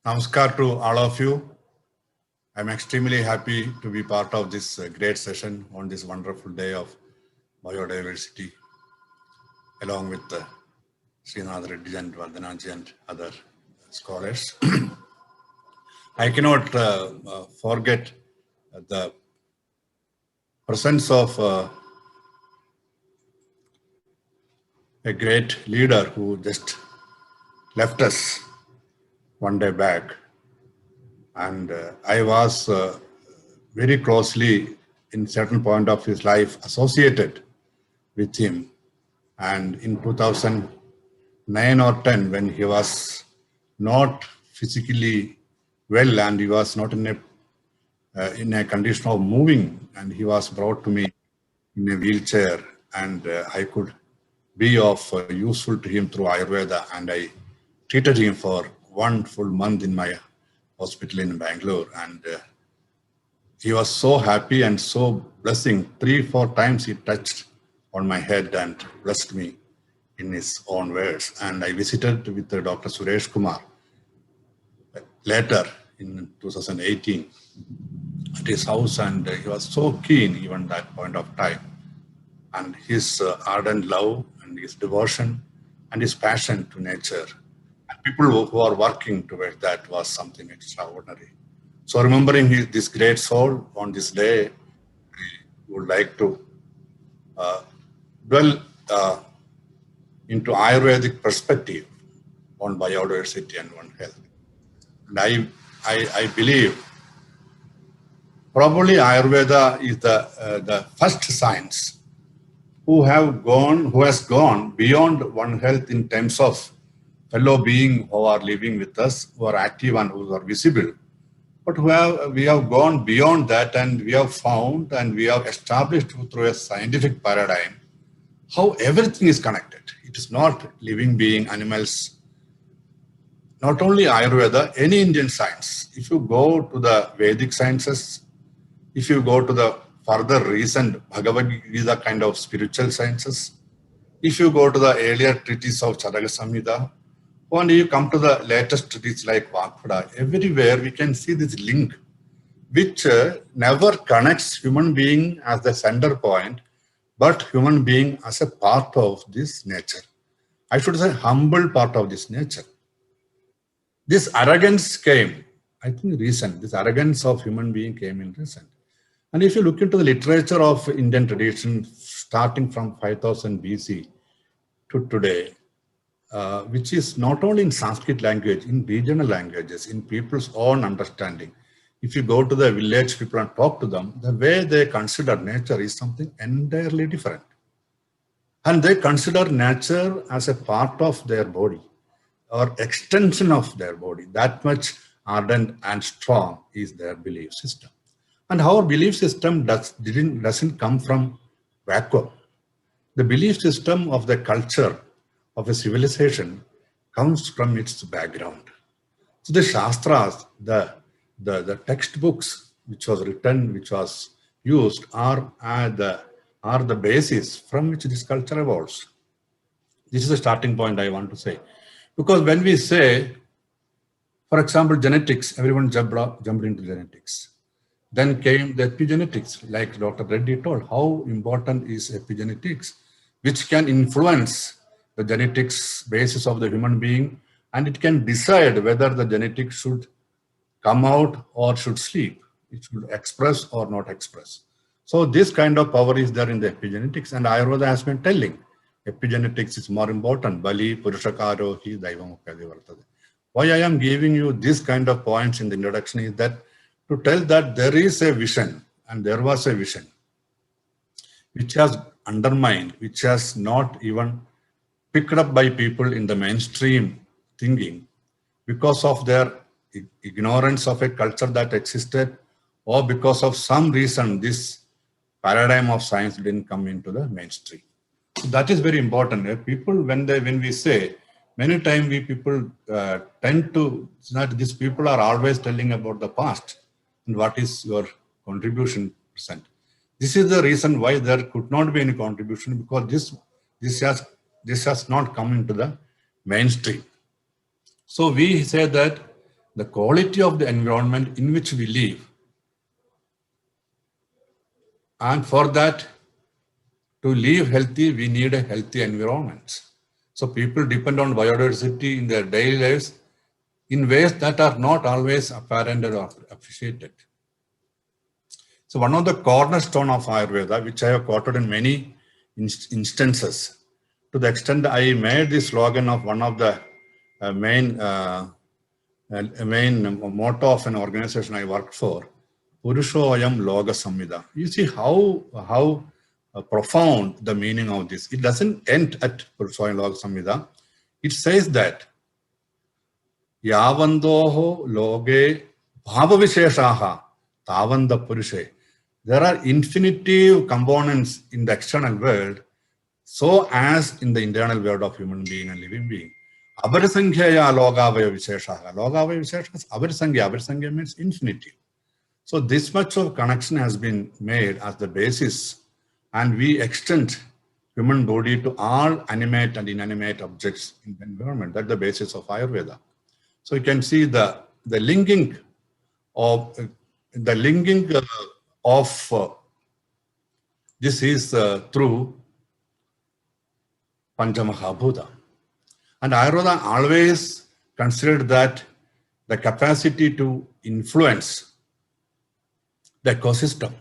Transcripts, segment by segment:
Namaskar to all of you. I'm extremely happy to be part of this great session on this wonderful day of biodiversity, along with Srinath Reddy and Vardhanaji and other scholars. I cannot forget the presence of a great leader who just left us one day back. And I was very closely in certain point of his life associated with him. And in 2009 or 10, when he was not physically well and he was not in a condition of moving, and he was brought to me in a wheelchair, and I could be of useful to him through Ayurveda, and I treated him for 1 full month in my hospital in Bangalore, and he was so happy and so blessing. 3-4 times he touched on my head and blessed me in his own words. And I visited with Dr. Suresh Kumar later in 2018 at his house, and he was so keen even that point of time. And his ardent love and his devotion and his passion to nature and people who are working towards that was something extraordinary. So remembering this great soul on this day, we would like to dwell into Ayurvedic perspective on biodiversity and One Health. And I believe probably Ayurveda is the first science who has gone beyond One Health in terms of fellow beings who are living with us, who are active and who are visible. But we have gone beyond that, and we have found and we have established through a scientific paradigm how everything is connected. It is not living being, animals, not only Ayurveda, any Indian science. If you go to the Vedic sciences, if you go to the further recent Bhagavad Gita kind of spiritual sciences, if you go to the earlier treatise of Charaka Samhita, when you come to the latest treatise like Vakpada, everywhere we can see this link, which never connects human being as the center point, but human being as a part of this nature. I should say humble part of this nature. This arrogance came, I think recent, this arrogance of human being came in recent. And if you look into the literature of Indian tradition, starting from 5000 BC to today, which is not only in Sanskrit language, in regional languages, in people's own understanding. If you go to the village people and talk to them, the way they consider nature is something entirely different. And they consider nature as a part of their body or extension of their body. That much ardent and strong is their belief system. And our belief system doesn't come from vacuum. The belief system of the culture of a civilization comes from its background. So the Shastras, the textbooks which was written, which was used, are the basis from which this culture evolves. This is the starting point I want to say. Because when we say, for example, genetics, everyone jumped into genetics. Then came the epigenetics, like Dr. Reddy told, how important is epigenetics, which can influence the genetics basis of the human being, and it can decide whether the genetics should come out or should sleep. It should express or not express. So this kind of power is there in the epigenetics, and Ayurveda has been telling epigenetics is more important. Bali Purushakaro hi Daivamukhadi Vartade. Why I am giving you this kind of points in the introduction is that to tell that there is a vision, and there was a vision, which has undermined, which has not even picked up by people in the mainstream thinking because of their ignorance of a culture that existed, or because of some reason this paradigm of science didn't come into the mainstream. So that is very important. People, when we say, many times we people tend to, these people are always telling about the past and what is your contribution percent. This is the reason why there could not be any contribution, because this has not come into the mainstream. So we say that the quality of the environment in which we live. And for that, to live healthy, we need a healthy environment. So people depend on biodiversity in their daily lives in ways that are not always apparent or appreciated. So one of the cornerstone of Ayurveda, which I have quoted in many instances, to the extent I made the slogan of one of the main motto of an organization I worked for, Purushoyam Loga Samhita. You see how profound the meaning of this. It doesn't end at Purushoyam Loga Samhita. It says that Yavandoho Loge Bhavavisheshaha Tavanda Purushe. There are infinitive components in the external world, so as in the internal world of human being and living being. Abharisankhya logavaya visheshaha. Logavaya visheshaha, abharisankhya. Abharisankhya means infinity. So this much of connection has been made as the basis, and we extend human body to all animate and inanimate objects in the environment. That's the basis of Ayurveda. So you can see the linking of this is through Panchamahabhuta. And Ayurveda always considered that the capacity to influence the ecosystem.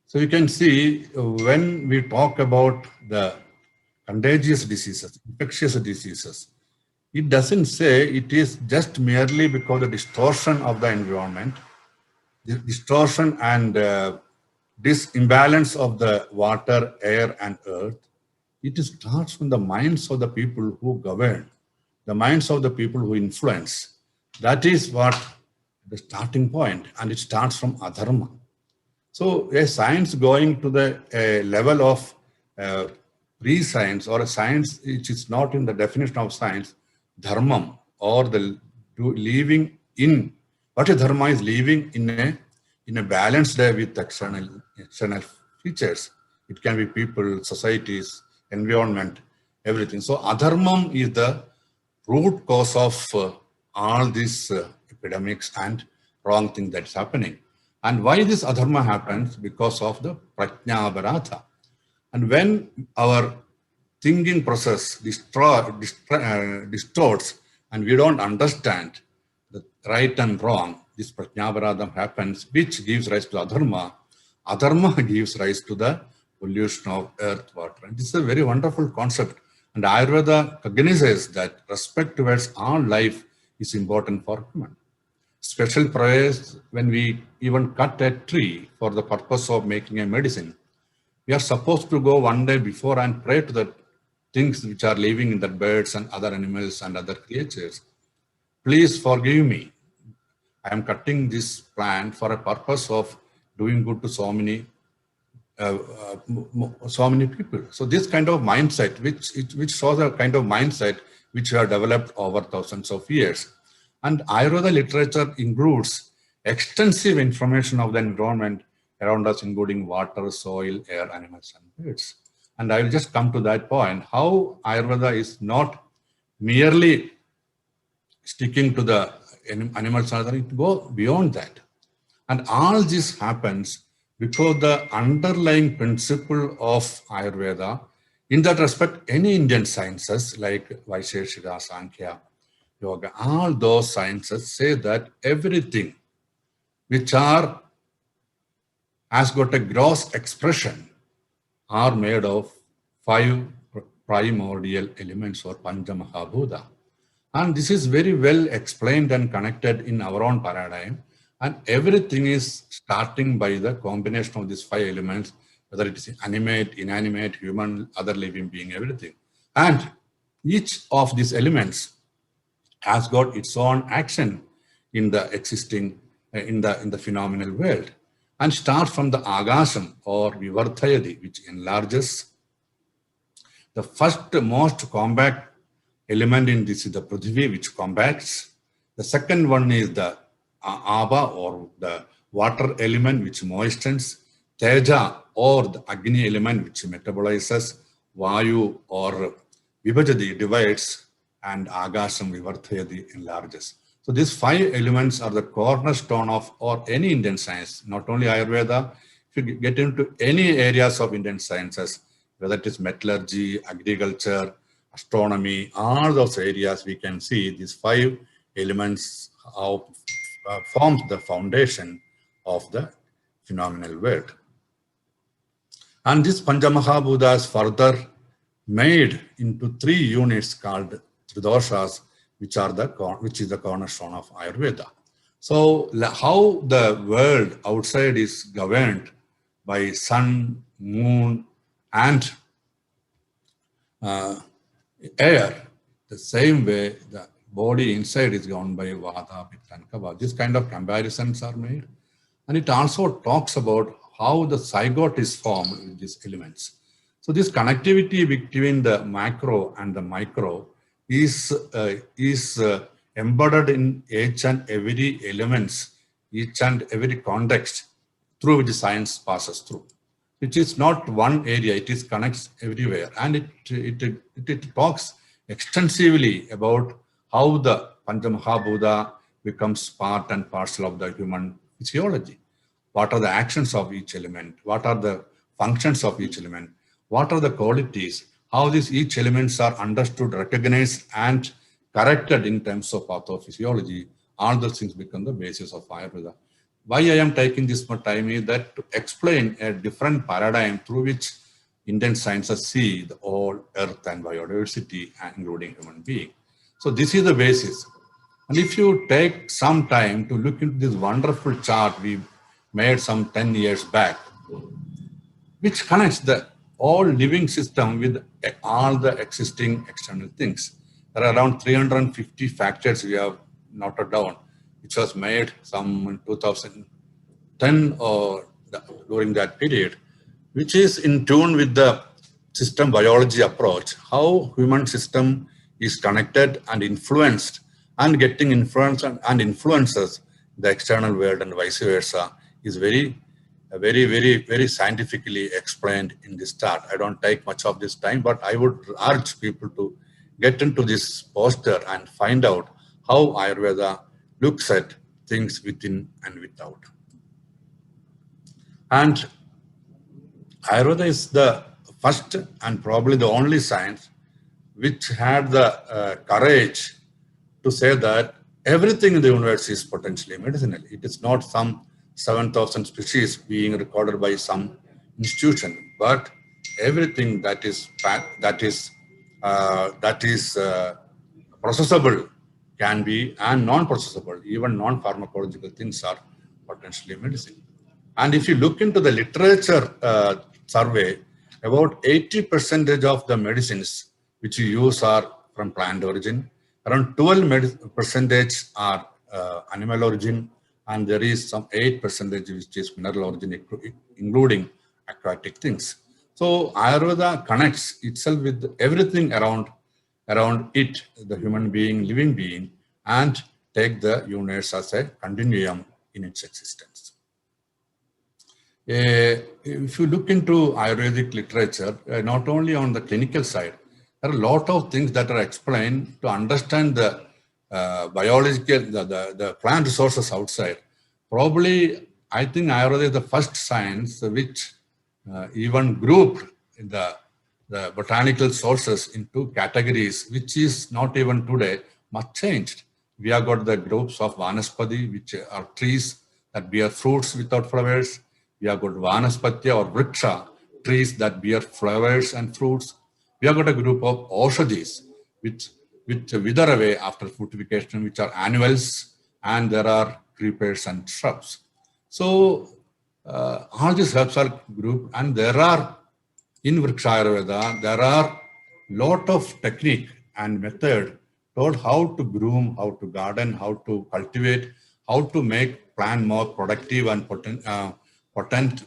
So you can see when we talk about the contagious diseases, infectious diseases, it doesn't say it is just merely because of the distortion of the environment, the distortion and this imbalance of the water, air, and earth. It starts from the minds of the people who govern, the minds of the people who influence. That is what the starting point, and it starts from adharma. So a science going to the level of pre-science, or a science which is not in the definition of science, dharmam, or the living in, what a dharma is living in a balanced way with external features. It can be people, societies, environment, everything. So adharmam is the root cause of all these epidemics and wrong thing that's happening. And why this adharma happens? Because of the prajnaparata. And when our thinking process distorts and we don't understand the right and wrong, this prajnaparata happens, which gives rise to adharma. Adharma gives rise to the pollution of earth, water. And this is a very wonderful concept. And Ayurveda recognizes that respect towards all life is important for human. Special prayers when we even cut a tree for the purpose of making a medicine. We are supposed to go one day before and pray to the things which are living in the birds and other animals and other creatures. Please forgive me. I am cutting this plant for a purpose of doing good to so many people. So this kind of mindset, which shows a kind of mindset which we have developed over thousands of years. And Ayurveda literature includes extensive information of the environment around us, including water, soil, air, animals, and birds. And I will just come to that point, how Ayurveda is not merely sticking to the animals, it goes beyond that. And all this happens because the underlying principle of Ayurveda, in that respect, any Indian sciences like Vaisheshika, Sankhya, Yoga, all those sciences say that everything which has got a gross expression are made of 5 primordial elements, or Panchamahabhuta. And this is very well explained and connected in our own paradigm. And everything is starting by the combination of these 5 elements, whether it is animate, inanimate, human, other living being, everything. And each of these elements has got its own action in the existing, in the phenomenal world, and starts from the agasham, or vivardhayati, which enlarges. The first most compact element in this is the prithvi, which compacts. The second one is the Aba, or the water element, which moistens. Teja, or the Agni element, which metabolizes. Vayu, or Vibhajati, divides. And Agasham, Vivardhayati, enlarges. So these 5 elements are the cornerstone of or any Indian science, not only Ayurveda. If you get into any areas of Indian sciences, whether it is metallurgy, agriculture, astronomy, all those areas, we can see these 5 elements of, forms the foundation of the phenomenal world. And this Panchamahabhuta is further made into 3 units called Tridoshas, which is the cornerstone of Ayurveda. So how the world outside is governed by sun, moon, and air, the same way the body inside is governed by Vata, Pitta, and Kapha. This kind of comparisons are made. And it also talks about how the zygote is formed with these elements. So this connectivity between the macro and the micro is embedded in each and every elements, each and every context through which science passes through. It is not one area, it is connects everywhere. And it talks extensively about how the Panchamahabhuta becomes part and parcel of the human physiology. What are the actions of each element? What are the functions of each element? What are the qualities? How these each elements are understood, recognized, and corrected in terms of pathophysiology. All those things become the basis of Ayurveda. Why I am taking this much time is that to explain a different paradigm through which Indian sciences see the whole earth and biodiversity, including human being. So this is the basis. And if you take some time to look into this wonderful chart we made some 10 years back, which connects the all living system with all the existing external things. There are around 350 factors we have noted down, which was made some in 2010 or during that period, which is in tune with the system biology approach, how human system is connected and influenced and getting influence and influences the external world and vice versa is very scientifically explained in this chart. I don't take much of this time, but I would urge people to get into this poster and find out how Ayurveda looks at things within and without. And Ayurveda is the first and probably the only science which had the courage to say that everything in the universe is potentially medicinal. It is not some 7,000 species being recorded by some institution, but everything that is processable can be, and non-processable, even non-pharmacological things are potentially medicine. And if you look into the literature survey, about 80% of the medicines which you use are from plant origin, around 12% are animal origin, and there is some 8% which is mineral origin, including aquatic things. So Ayurveda connects itself with everything around it, the human being, living being, and take the universe as a continuum in its existence. If you look into Ayurvedic literature, not only on the clinical side, there are a lot of things that are explained to understand the biological, the plant resources outside. Probably, I think Ayurveda is the first science which even grouped the botanical sources into categories, which is not even today much changed. We have got the groups of Vanaspati, which are trees that bear fruits without flowers. We have got Vanaspatya or Vriksha, trees that bear flowers and fruits. We have got a group of Aushadhis, which wither away after fructification, which are annuals, and there are creepers and shrubs. So all these herbs are grouped, and there are, in Vriksha Ayurveda, there are lot of technique and method told how to groom, how to garden, how to cultivate, how to make plant more productive and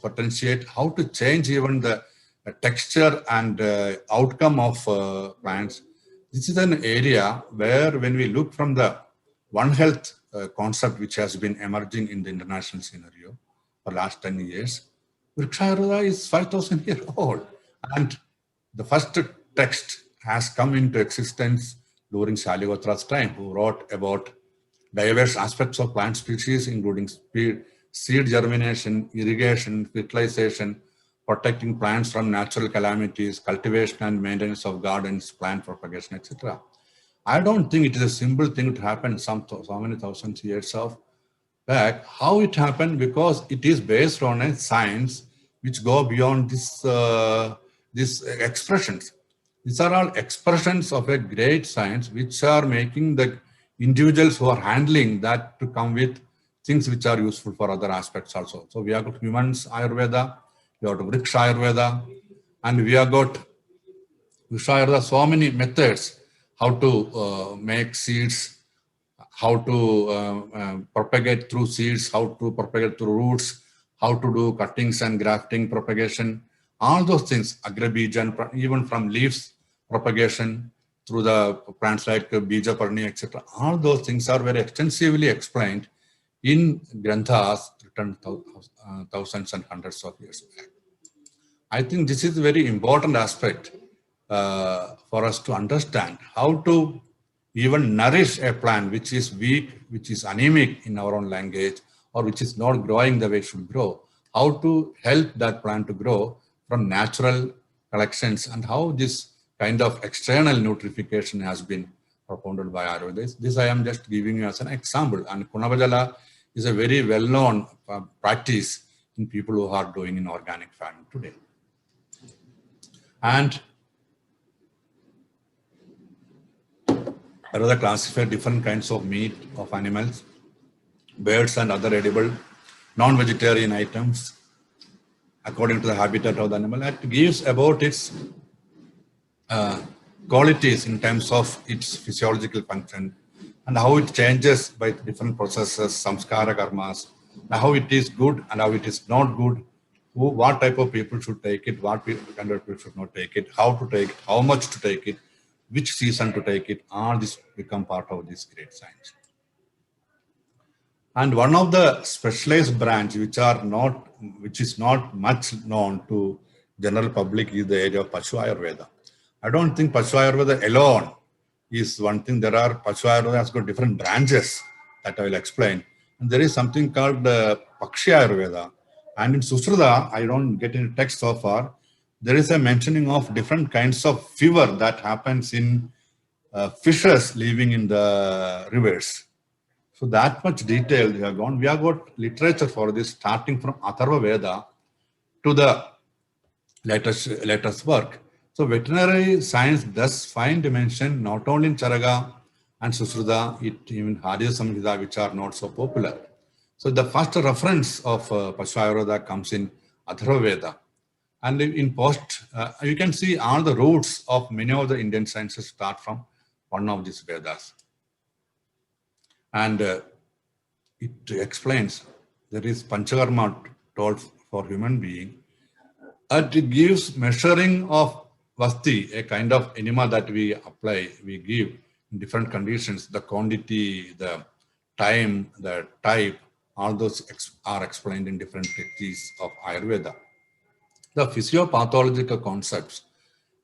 potentiate, how to change even the texture and outcome of plants. This is an area where when we look from the One Health concept which has been emerging in the international scenario for the last 10 years, Vriksha Ayurveda is 5,000 years old. And the first text has come into existence during Shalihotra's time, who wrote about diverse aspects of plant species, including seed germination, irrigation, fertilization, protecting plants from natural calamities, cultivation and maintenance of gardens, plant propagation, etc. I don't think it is a simple thing to happen so many thousands of years of back. How it happened? Because it is based on a science which go beyond these expressions. These are all expressions of a great science which are making the individuals who are handling that to come with things which are useful for other aspects also. So we have got humans Ayurveda, we have got Vriksha Ayurveda, and we have got Visha Ayurveda, so many methods how to make seeds, how to propagate through seeds, how to propagate through roots, how to do cuttings and grafting propagation, all those things, agrabija, even from leaves propagation through the plants like bija parni, etc. All those things are very extensively explained in granthas written thousands and hundreds of years back. I think this is a very important aspect for us to understand how to even nourish a plant which is weak, which is anemic in our own language, or which is not growing the way it should grow, how to help that plant to grow from natural collections, and how this kind of external nutrification has been propounded by Ayurveda. This I am just giving you as an example. And Kunabajala is a very well-known practice in people who are doing in organic farming today. And Ayurveda classifies different kinds of meat of animals, birds and other edible, non-vegetarian items according to the habitat of the animal. It gives about its qualities in terms of its physiological function and how it changes by different processes, samskara karmas, how it is good and how it is not good, what type of people should take it, what kind of people should not take it, how to take it, how much to take it, which season to take it, all this become part of this great science. And one of the specialized branch which is not much known to general public is the area of Pasu Ayurveda. I don't think Pasu Ayurveda alone is one thing. There are Pasu Ayurveda has got different branches that I will explain. And there is something called Pakshi Ayurveda. And in Susruta, I don't get into text so far, there is a mentioning of different kinds of fever that happens in fishes living in the rivers. So that much detail we have gone. We have got literature for this starting from Atharva Veda to the latest work. So veterinary science does find dimension not only in Charaka and Susruta, even Hadya Samhita, which are not so popular. So the first reference of Pasu Ayurveda comes in Atharva Veda. And in post, you can see all the roots of many of the Indian sciences start from one of these Vedas. And it explains there is Panchakarma told for human being. And it gives measuring of Vasti, a kind of enema that we apply, we give in different conditions, the quantity, the time, the type, all those are explained in different techniques of Ayurveda. The physiopathological concepts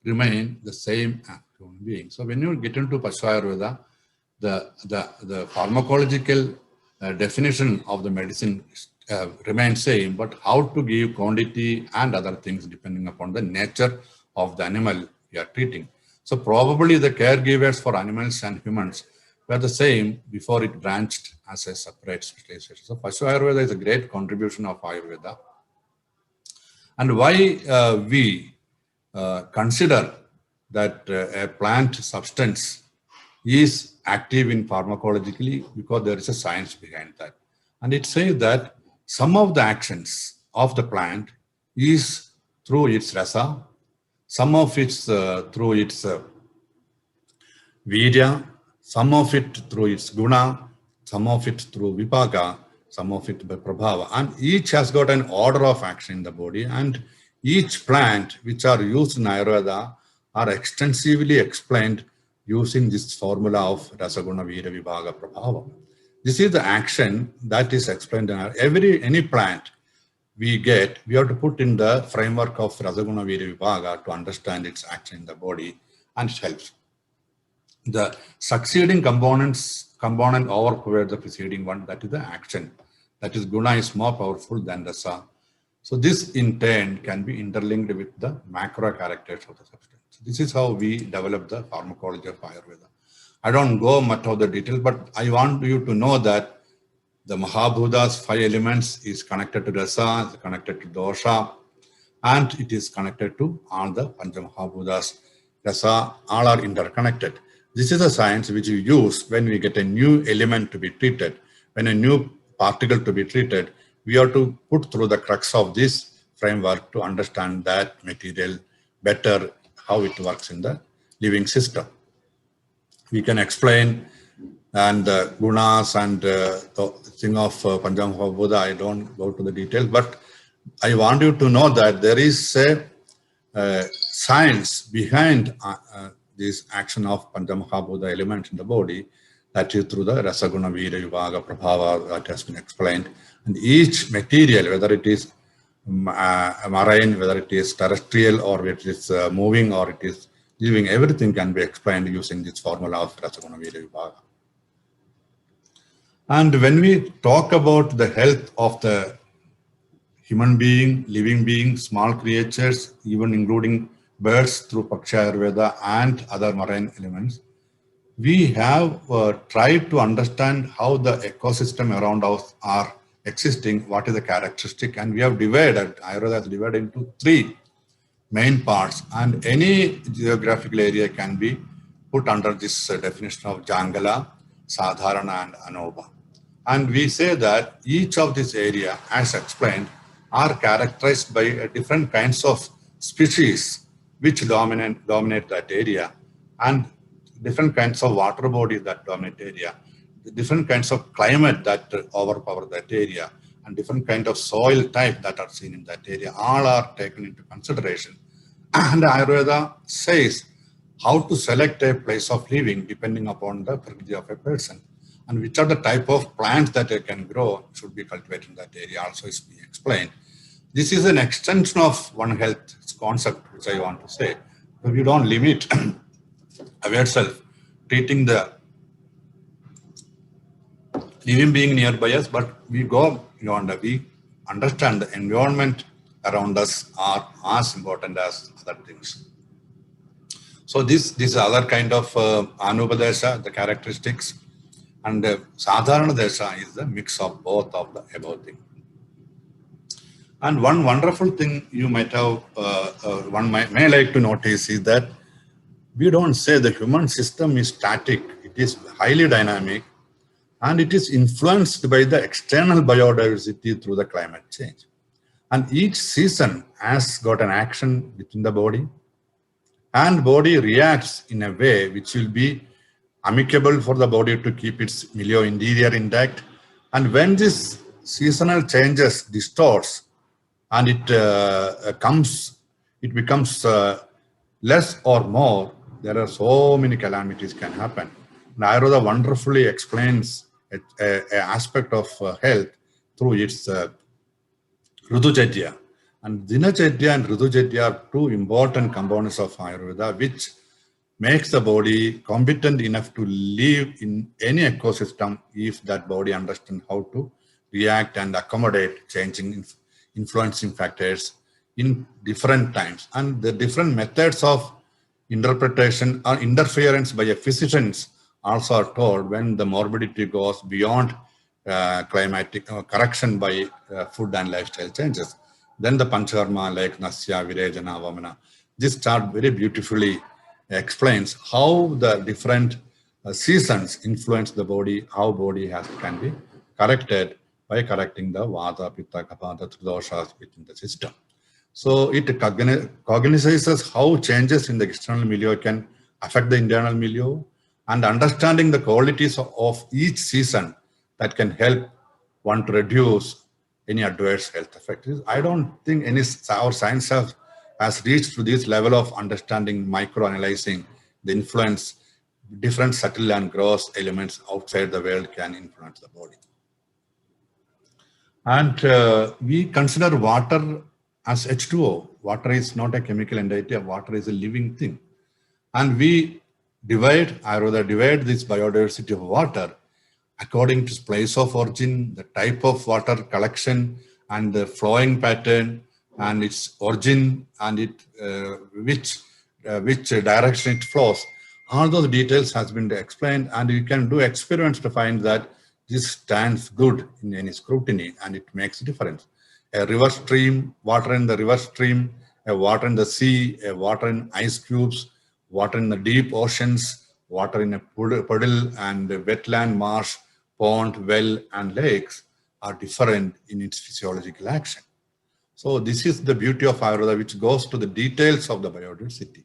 remain the same as human beings. So when you get into Pasu Ayurveda, the pharmacological definition of the medicine remains same, but how to give quantity and other things depending upon the nature of the animal you are treating. So probably the caregivers for animals and humans were the same before it branched as a separate specialization. So Pasu Ayurveda is a great contribution of Ayurveda. And why we consider that a plant substance is active in pharmacologically, because there is a science behind that. And it says that some of the actions of the plant is through its rasa, some of it through its virya, some of it through its guna, some of it through vipaka, some of it by prabhava. And each has got an order of action in the body. And each plant which are used in Ayurveda are extensively explained using this formula of Rasaguna Virya Vibhaga Prabhava. This is the action that is explained in any plant we get, we have to put in the framework of Rasaguna Virya Vibhaga to understand its action in the body, and it helps. The succeeding components component overpowered the preceding one, that is the action. That is, guna is more powerful than rasa. So this in turn can be interlinked with the macro characters of the substance. This is how we develop the pharmacology of Ayurveda. I don't go much of the details, but I want you to know that the Mahabhutas, 5 elements, is connected to rasa, is connected to dosha, and it is connected to all the Panchamahabhutas. Rasa, all are interconnected. This is a science which we use when we get a new element to be treated, when a new particle to be treated. We have to put through the crux of this framework to understand that material better, how it works in the living system. We can explain and gunas and the thing of Panchamahabhuta. I don't go to the details, but I want you to know that there is a science behind this action of Panchamahabhuta elements in the body, that is through the Rasaguna, Vira, Vibhaga, Prabhava that has been explained. And each material, whether it is marine, whether it is terrestrial, or it is moving, or it is living, everything can be explained using this formula of Rasaguna, Vira, Vibhaga. And when we talk about the health of the human being, living being, small creatures, even including birds through Paksha Ayurveda and other marine elements, we have tried to understand how the ecosystem around us are existing, what is the characteristic, and we have divided, Ayurveda is divided into 3 main parts, and any geographical area can be put under this definition of Jangala, Sadharana and Anoba. And we say that each of this area, as explained, are characterized by different kinds of species which dominate that area, and different kinds of water bodies that dominate area, different kinds of climate that overpower that area, and different kind of soil type that are seen in that area. All are taken into consideration. And Ayurveda says how to select a place of living depending upon the prakriti of a person, and which are the type of plants that it can grow should be cultivated in that area also is being explained. This is an extension of One Health concept, which I want to say. But we don't limit ourselves treating the living being nearby us, but we go beyond. We understand the environment around us are as important as other things. So this other kind of Anupadesha, the characteristics, and Sadharana Desha is the mix of both of the above things. And one wonderful thing you might have, one may like to notice is that we don't say the human system is static. It is highly dynamic, and it is influenced by the external biodiversity through the climate change. And each season has got an action within the body, and body reacts in a way which will be amicable for the body to keep its milieu interior intact. And when this seasonal changes distorts, and it becomes less or more, there are so many calamities can happen. And Ayurveda wonderfully explains an aspect of health through its Rutucharya. And Dinacharya and Rutucharya are 2 important components of Ayurveda, which makes the body competent enough to live in any ecosystem if that body understands how to react and accommodate changing influencing factors in different times. And the different methods of interpretation or interference by physicians also are told when the morbidity goes beyond climatic correction by food and lifestyle changes. Then the Panchakarma like Nasya, Virejana, Vamana, this chart very beautifully explains how the different seasons influence the body, how body can be corrected by correcting the Vata, Pitta, Kapha, the doshas within the system. So it cognizes how changes in the external milieu can affect the internal milieu, and understanding the qualities of each season that can help one to reduce any adverse health effects. I don't think our science has reached to this level of understanding, micro-analyzing the influence different subtle and gross elements outside the world can influence the body. And we consider water as H2O. Water is not a chemical entity, water is a living thing. And we Ayurveda divide this biodiversity of water according to place of origin, the type of water collection and the flowing pattern and its origin and which direction it flows. All those details has been explained, and you can do experiments to find that this stands good in any scrutiny and it makes a difference. A river stream, water in the river stream, a water in the sea, a water in ice cubes, water in the deep oceans, water in a puddle and a wetland, marsh, pond, well, and lakes are different in its physiological action. So this is the beauty of Ayurveda, which goes to the details of the biodiversity.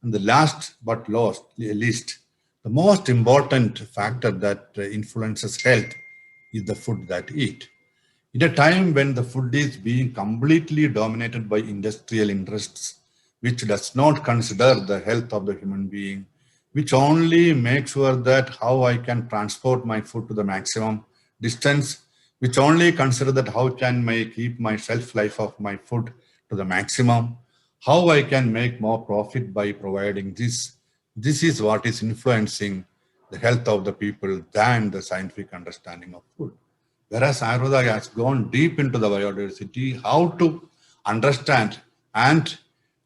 And the last but least, the most important factor that influences health is the food that we eat. In a time when the food is being completely dominated by industrial interests, which does not consider the health of the human being, which only makes sure that how I can transport my food to the maximum distance, which only consider that how can I keep my shelf life of my food to the maximum, how I can make more profit by providing this. This is what is influencing the health of the people than the scientific understanding of food. Whereas Ayurveda has gone deep into the biodiversity, how to understand and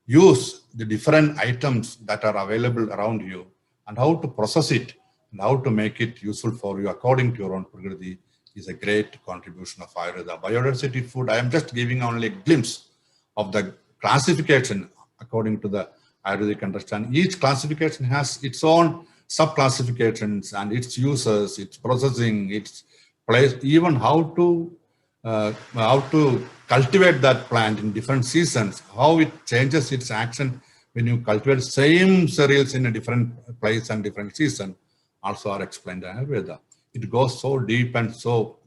use the different items that are available around you and how to process it and how to make it useful for you according to your own prakriti is a great contribution of Ayurveda. Biodiversity food, I am just giving only a glimpse of the classification according to the Ayurvedic understanding. Each classification has its own sub-classifications and its uses, its processing, its place, even how to cultivate that plant in different seasons, how it changes its action when you cultivate same cereals in a different place and different season, also are explained in Ayurveda. It goes so deep and so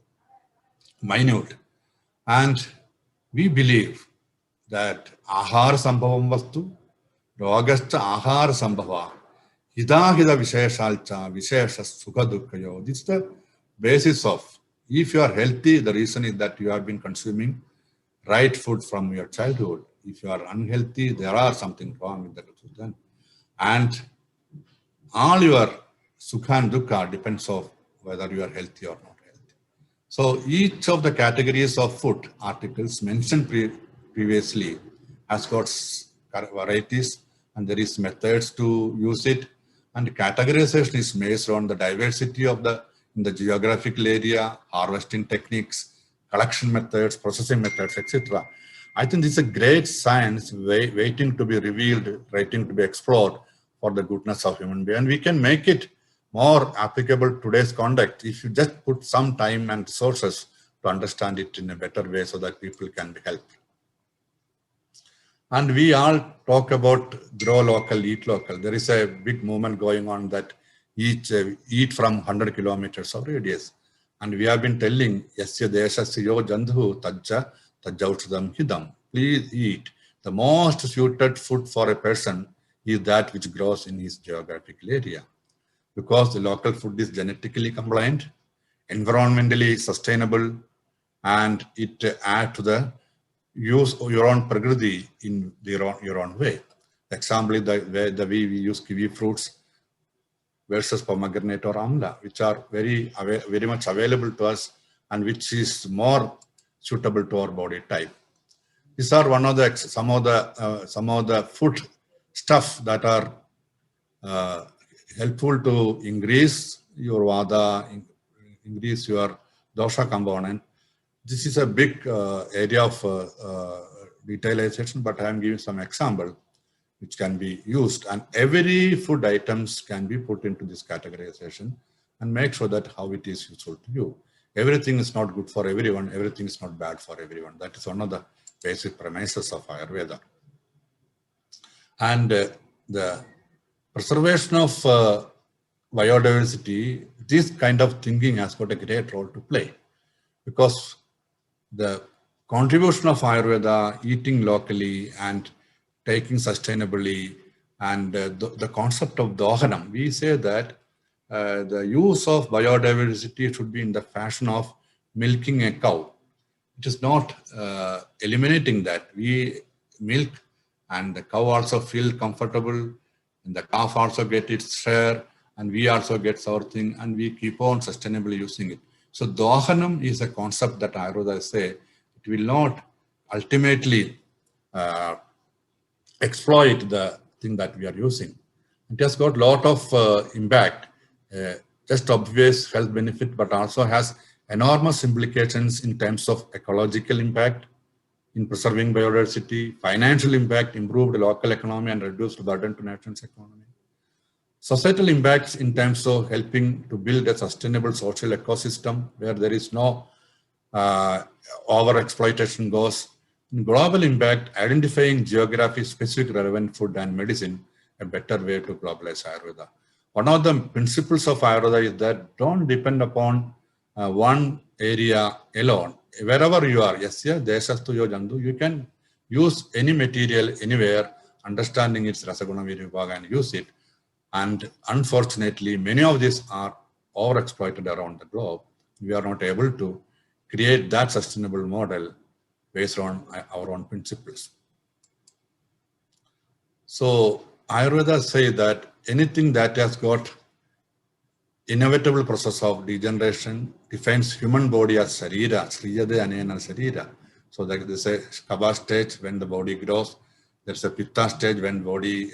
minute. And we believe that ahar sambhavam vastu, rogascha ahar sambhava, hidahida visheshalcha, vishesha sukha dukkhayo. This is the basis of, if you are healthy, the reason is that you have been consuming right food from your childhood. If you are unhealthy, there are something wrong with that. And all your sukha and dukkha depends on whether you are healthy or not healthy. So each of the categories of food articles mentioned previously has got varieties, and there is methods to use it, and categorization is based on the diversity of in the geographical area, harvesting techniques, collection methods, processing methods, etc. I think this is a great science waiting to be revealed, waiting to be explored for the goodness of human being. And we can make it more applicable to today's conduct if you just put some time and resources to understand it in a better way so that people can be helped. And we all talk about grow local, eat local. There is a big movement going on that eat from 100 kilometers of radius. And we have been telling, Yasya deshasya yo jandhu tajja tajjaushadam hidam. Please eat. The most suited food for a person is that which grows in his geographical area. Because the local food is genetically compliant, environmentally sustainable, and it adds to the use your own prakriti in your own way. Example, the way we use kiwi fruits versus pomegranate or amla, which are very much available to us and which is more suitable to our body type. These are some of the food stuff that are helpful to increase your vada, increase your dosha component. This is a big area of detailization, but I am giving some example which can be used, and every food items can be put into this categorization and make sure that how it is useful to you. Everything is not good for everyone. Everything is not bad for everyone. That is one of the basic premises of Ayurveda. And the preservation of biodiversity, this kind of thinking has got a great role to play, because the contribution of Ayurveda, eating locally and taking sustainably, and the concept of Dohanam, we say that the use of biodiversity should be in the fashion of milking a cow. It is not eliminating that. We milk and the cow also feel comfortable, and the calf also get its share, and we also get our thing, and we keep on sustainably using it. So Dohanam is a concept that Ayurveda say it will not ultimately exploit the thing that we are using. It has got a lot of impact, just obvious health benefit, but also has enormous implications in terms of ecological impact, in preserving biodiversity, financial impact, improved local economy, and reduced burden to nation's economy. Societal impacts in terms of helping to build a sustainable social ecosystem where there is no over exploitation goes. Global impact, identifying geography-specific relevant food and medicine, a better way to globalize Ayurveda. One of the principles of Ayurveda is that don't depend upon one area alone. Wherever you are, yasya deshastu yo jandu, you can use any material anywhere, understanding its rasaguna virubhaga and use it. And unfortunately, many of these are overexploited around the globe. We are not able to create that sustainable model based on our own principles. So Ayurveda say that anything that has got inevitable process of degeneration defines human body as sarira, sriyade anena sarira. So that there's a Kapha stage when the body grows, there's a Pitta stage when body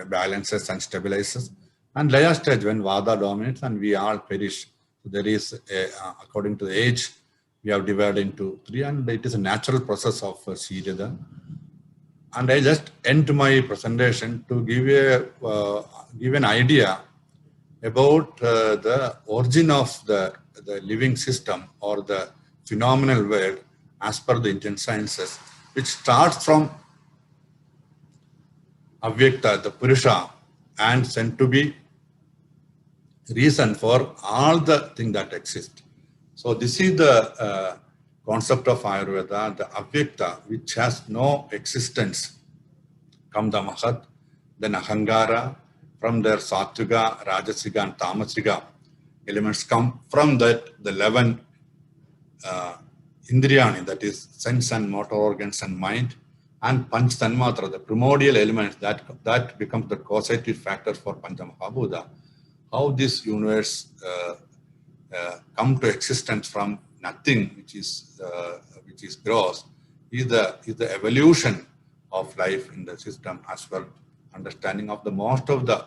balances and stabilizes, and Laya stage when Vada dominates and we all perish. So there is, according to the age, we have divided into three, and it is a natural process of Sirida. And I just end my presentation to give an idea about the origin of the living system or the phenomenal world as per the Indian sciences, which starts from Avyakta, the Purusha, and sent to be reason for all the things that exist. So this is the concept of Ayurveda, the Avyakta, which has no existence. Come the Mahat, then Ahangara, from their Sattviga, Rajasiga, and Tamasiga elements come from that, the 11 Indriyani, that is sense and motor organs and mind, and Panch Tanmatra, the primordial elements that becomes the causative factor for Panchamahabhuta. How this universe come to existence from nothing, which is gross, is the evolution of life in the system as well. Understanding of the most of the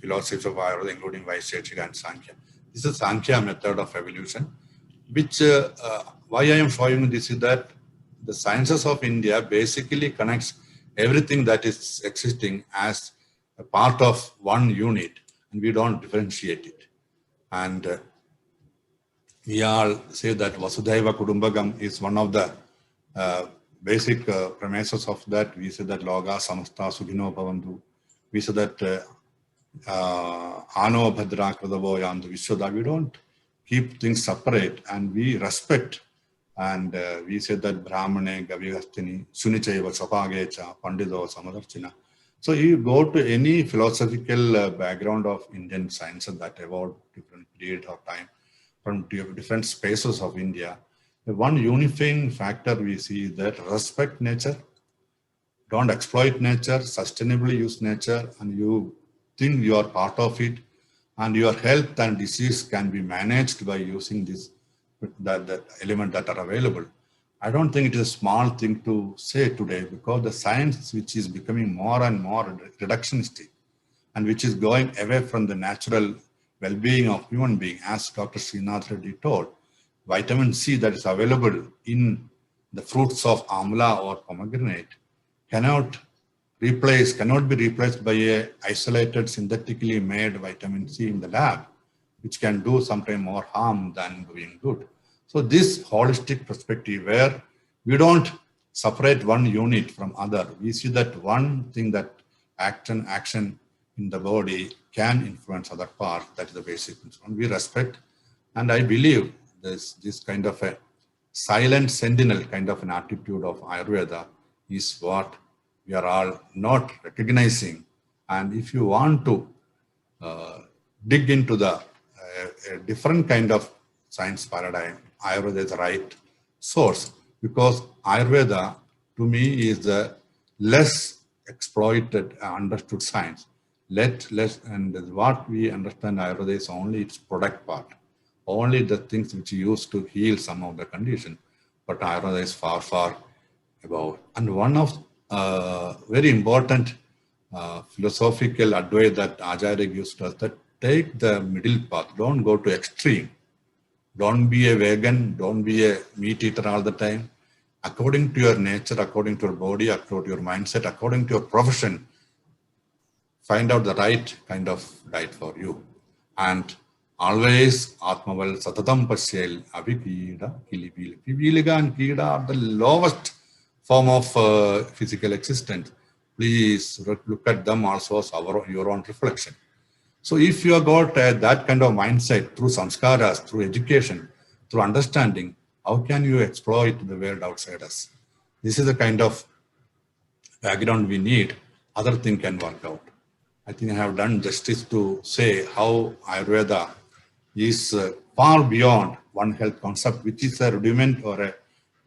philosophies of Ayurveda, including Vaisheshika and Sankhya. This is Sankhya method of evolution, which why I am showing this is that the sciences of India basically connects everything that is existing as a part of one unit, and we don't differentiate it. And we all say that Vasudhaiva Kudumbakam is one of the basic premises of that. We say that Loga Samasta Sukhino Bhavantu. We say that Ano Bhadra Kradavo Yandu Vishwada. We don't keep things separate, and we respect. And we say that Brahmane Gavihastini Sunichaiva Sapagecha Pandido Samadarchina. So you go to any philosophical background of Indian science that evolved different period of time from different spaces of India. The one unifying factor we see is that respect nature, don't exploit nature, sustainably use nature, and you think you are part of it, and your health and disease can be managed by using this that element that are available. I don't think it is a small thing to say today, because the science which is becoming more and more reductionistic and which is going away from the natural well-being of human being, as Dr. Srinath Reddy told, vitamin C that is available in the fruits of amla or pomegranate cannot be replaced by a isolated synthetically made vitamin C in the lab, which can do sometimes more harm than doing good. So this holistic perspective where we don't separate one unit from other, we see that one thing that action in the body can influence other parts. That is the basic principle. We respect, and I believe this kind of a silent sentinel kind of an attitude of Ayurveda is what we are all not recognizing. And if you want to dig into the a different kind of science paradigm, Ayurveda is the right source, because Ayurveda to me is the less exploited, understood science, And what we understand Ayurveda is only its product part, only the things which you use to heal some of the condition. But Ayurveda is far, far above. And one of very important philosophical advice that Acharya gives to us, that take the middle path, don't go to extreme. Don't be a vegan, don't be a meat eater all the time. According to your nature, according to your body, according to your mindset, according to your profession, find out the right kind of diet for you. And always Atmaval Satatam Pasyel Avikida Kilipil. Piviliga and Kida are the lowest form of physical existence. Please look at them also as your own reflection. So if you have got that kind of mindset through samskaras, through education, through understanding, how can you exploit the world outside us? This is the kind of background we need. Other thing can work out. I think I have done justice to say how Ayurveda is far beyond one health concept, which is a rudiment or a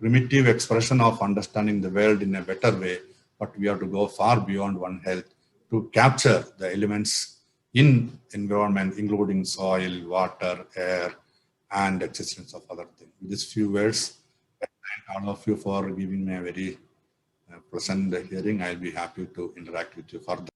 primitive expression of understanding the world in a better way. But we have to go far beyond one health to capture the elements in environment, including soil, water, air, and existence of other things. With these few words, I thank all of you for giving me a very pleasant hearing. I'll be happy to interact with you further.